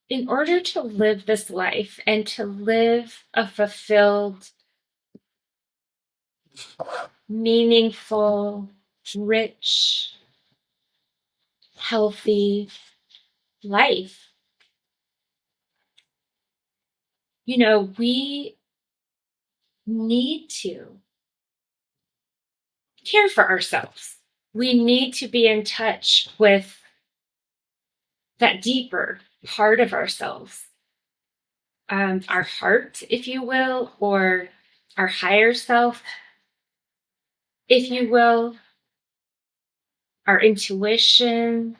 in order to live this life and to live a fulfilled, meaningful, rich, healthy life, we need to care for ourselves. We need to be in touch with that deeper part of ourselves, our heart, if you will, or our higher self, if you will, our intuition.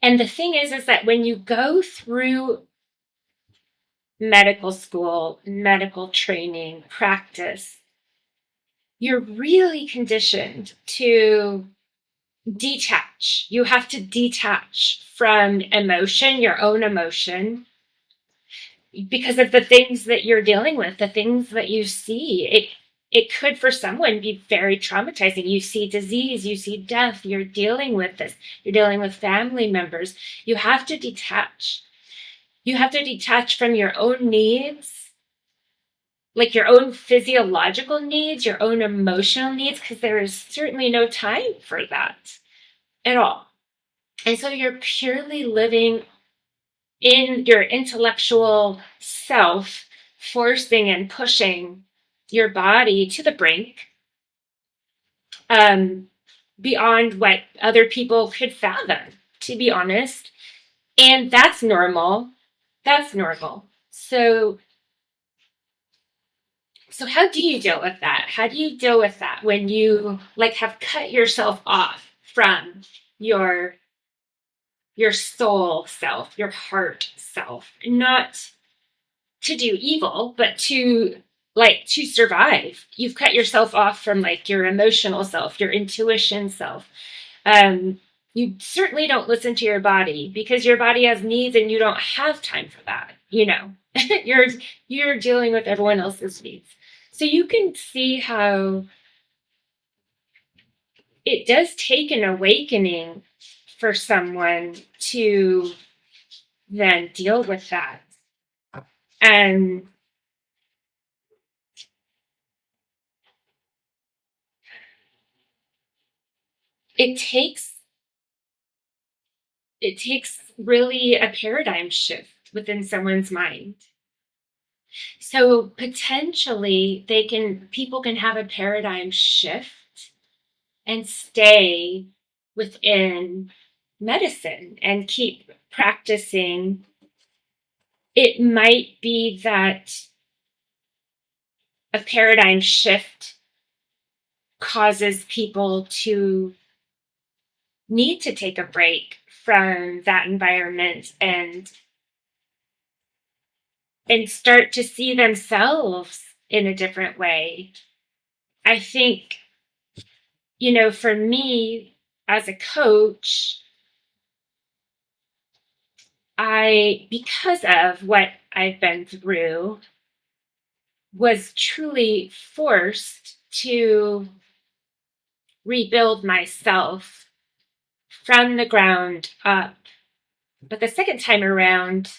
And the thing is that when you go through medical school, medical training, practice, you're really conditioned to detach. You have to detach from emotion, your own emotion, because of the things that you're dealing with, the things that you see. It could, for someone, be very traumatizing. You see disease, you see death, you're dealing with this, you're dealing with family members. You have to detach. You have to detach from your own needs, like your own physiological needs, your own emotional needs, because there is certainly no time for that at all. And so you're purely living in your intellectual self, forcing and pushing your body to the brink, beyond what other people could fathom, to be honest. And that's normal. That's normal. So how do you deal with that? How do you deal with that when you have cut yourself off from your soul self, your heart self, not to do evil, but to survive. You've cut yourself off from your emotional self, your intuition self. You certainly don't listen to your body because your body has needs and you don't have time for that. You're dealing with everyone else's needs. So you can see how it does take an awakening for someone to then deal with that. And it takes really a paradigm shift within someone's mind. So potentially people can have a paradigm shift and stay within medicine and keep practicing. It might be that a paradigm shift causes people to need to take a break from that environment and start to see themselves in a different way. I think, for me as a coach, because of what I've been through, was truly forced to rebuild myself from the ground up. But the second time around,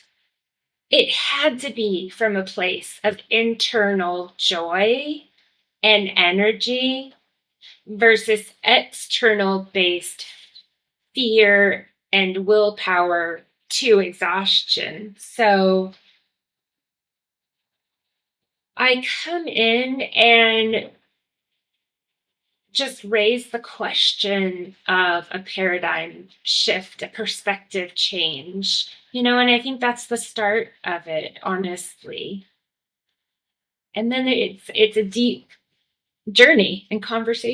it had to be from a place of internal joy and energy versus external based fear and willpower to exhaustion. So I come in and just raise the question of a paradigm shift, a perspective change, and I think that's the start of it, honestly. And then it's a deep journey and conversation.